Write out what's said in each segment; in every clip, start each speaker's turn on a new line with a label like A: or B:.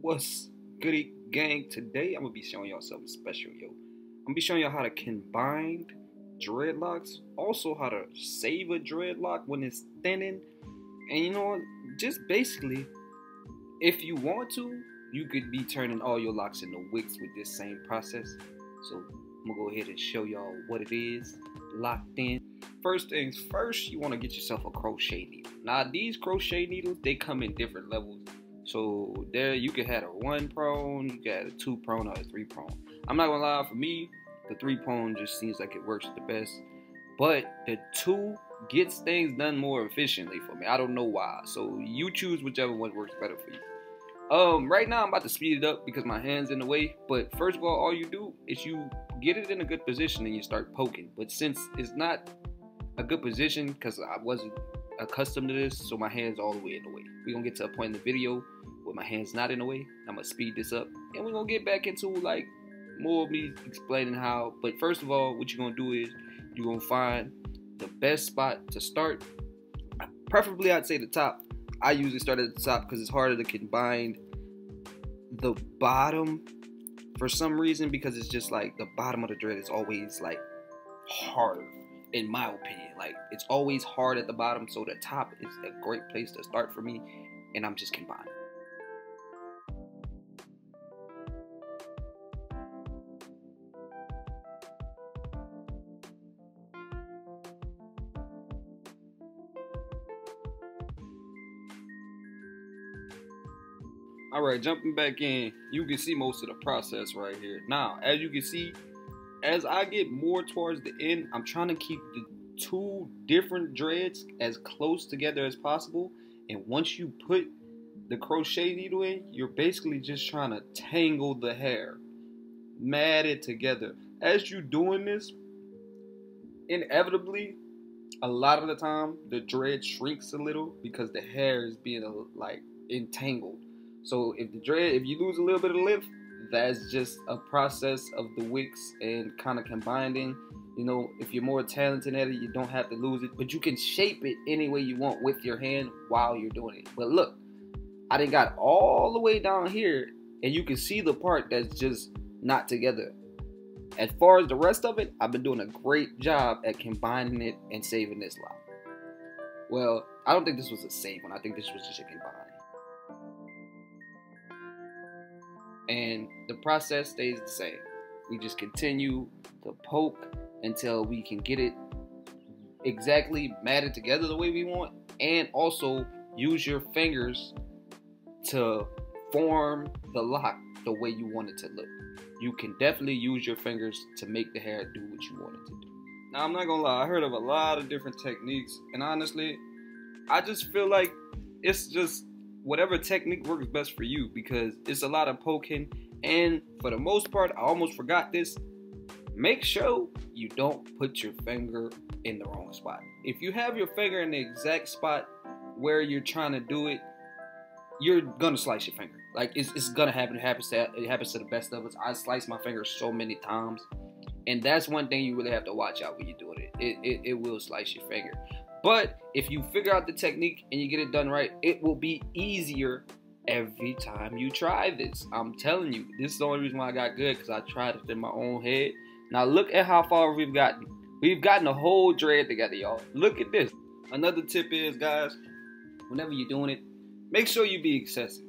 A: What's goody gang? Today I'm gonna be showing y'all something special, yo. I'm gonna be showing y'all how to combine dreadlocks, also how to save a dreadlock when it's thinning, and just basically, if you want to, you could be turning all your locks into wicks with this same process. So I'm gonna go ahead and show y'all what it is locked in. First things first, you want to get yourself a crochet needle. Now these crochet needles, they come in different levels. So there you can have a 1 prong, you can have a 2 prong, or a 3 prong. I'm not gonna lie, for me, the 3 prong just seems like it works the best. But the 2 gets things done more efficiently for me. I don't know why. So you choose whichever one works better for you. Right now I'm about to speed it up because my hand's in the way. But first of all you do is you get it in a good position and you start poking. But since it's not a good position because I wasn't accustomed to this, so my hand's all the way in the way. We're gonna get to a point in the video where my hand's not in the way. I'm gonna speed this up and we're gonna get back into like more of me explaining how. But first of all, what you're gonna do is you're gonna find the best spot to start. Preferably I'd say the top. I usually start at the top because it's harder to combine the bottom for some reason, because it's just like the bottom of the dread is always like harder, in my opinion. Like it's always hard at the bottom, so the top is a great place to start for me, and I'm just combining. Alright, jumping back in, you can see most of the process right here. Now, as you can see, as I get more towards the end, I'm trying to keep the 2 different dreads as close together as possible. And once you put the crochet needle in, you're basically just trying to tangle the hair, mat it together. As you're doing this, inevitably, a lot of the time, the dread shrinks a little because the hair is being like entangled. So if you lose a little bit of length, that's just a process of the wicks and kind of combining. If you're more talented at it, you don't have to lose it, but you can shape it any way you want with your hand while you're doing it. But look, I done got all the way down here, and you can see the part that's just not together. As far as the rest of it, I've been doing a great job at combining it and saving this lock. Well, I don't think this was a save one. I think this was just a combine. And the process stays the same. We just continue to poke until we can get it exactly matted together the way we want, and also use your fingers to form the lock the way you want it to look. You can definitely use your fingers to make the hair do what you want it to do. Now, I'm not gonna lie, I heard of a lot of different techniques, and honestly, I just feel like it's just whatever technique works best for you, because it's a lot of poking. And for the most part, I almost forgot this, make sure you don't put your finger in the wrong spot. If you have your finger in the exact spot where you're trying to do it, you're gonna slice your finger. Like it's gonna happen. It happens to the best of us. I sliced my finger so many times, and that's one thing you really have to watch out when you're doing it. It will slice your finger. But if you figure out the technique and you get it done right, it will be easier every time you try this. I'm telling you, this is the only reason why I got good, because I tried it in my own head. Now look at how far we've gotten. We've gotten a whole dread together, y'all. Look at this. Another tip is, guys, whenever you're doing it, make sure you be excessive.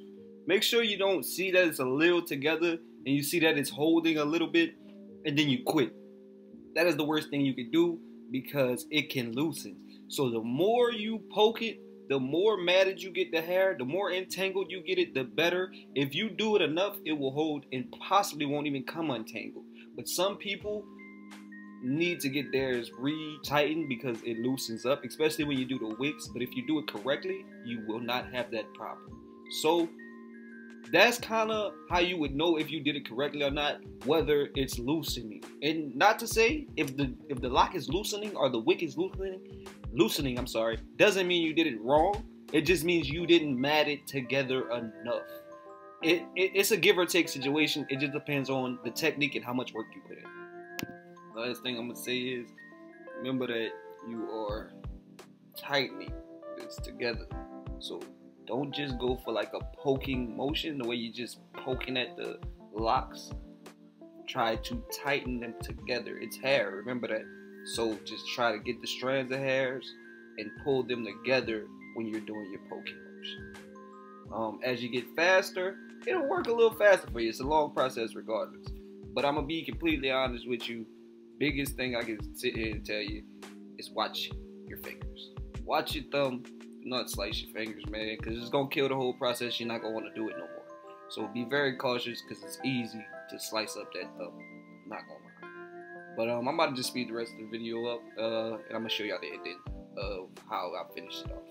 A: Make sure you don't see that it's a little together and you see that it's holding a little bit and then you quit. That is the worst thing you can do, because it can loosen. So the more you poke it, the more matted you get the hair, the more entangled you get it, the better. If you do it enough, it will hold and possibly won't even come untangled. But some people need to get theirs re-tightened because it loosens up, especially when you do the wicks. But if you do it correctly, you will not have that problem. So that's kind of how you would know if you did it correctly or not, whether it's loosening. And not to say if the lock is loosening or the wick is loosening, I'm sorry, doesn't mean you did it wrong. It just means you didn't mat it together enough. It's a give or take situation. It just depends on the technique and how much work you put in. The last thing I'm gonna say is, remember that you are tightening this together. So Don't just go for like a poking motion, the way you're just poking at the locks. Try to tighten them together. It's hair, remember that. So just try to get the strands of hairs and pull them together when you're doing your poking motion. As you get faster, it'll work a little faster for you. It's a long process regardless. But I'm gonna be completely honest with you. Biggest thing I can sit here and tell you is watch your fingers. Watch your thumb. Do not slice your fingers, man, because it's gonna kill the whole process. You're not gonna want to do it no more. So be very cautious, because it's easy to slice up that thumb. I'm not gonna lie. But I'm about to just speed the rest of the video up, and I'm gonna show y'all the ending of how I finished it off.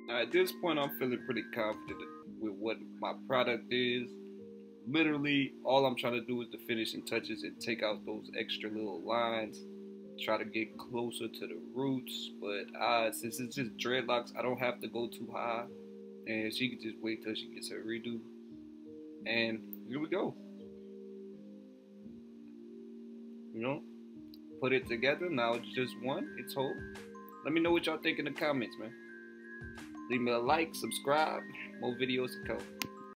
A: Now, at this point, I'm feeling pretty confident with what my product is. Literally, all I'm trying to do is the finishing touches and take out those extra little lines. Try to get closer to the roots, but since it's just dreadlocks, I don't have to go too high. And she can just wait till she gets her redo. And here we go. You know, put it together. Now it's just one. It's whole. Let me know what y'all think in the comments, man. Leave me a like, subscribe. More videos to come.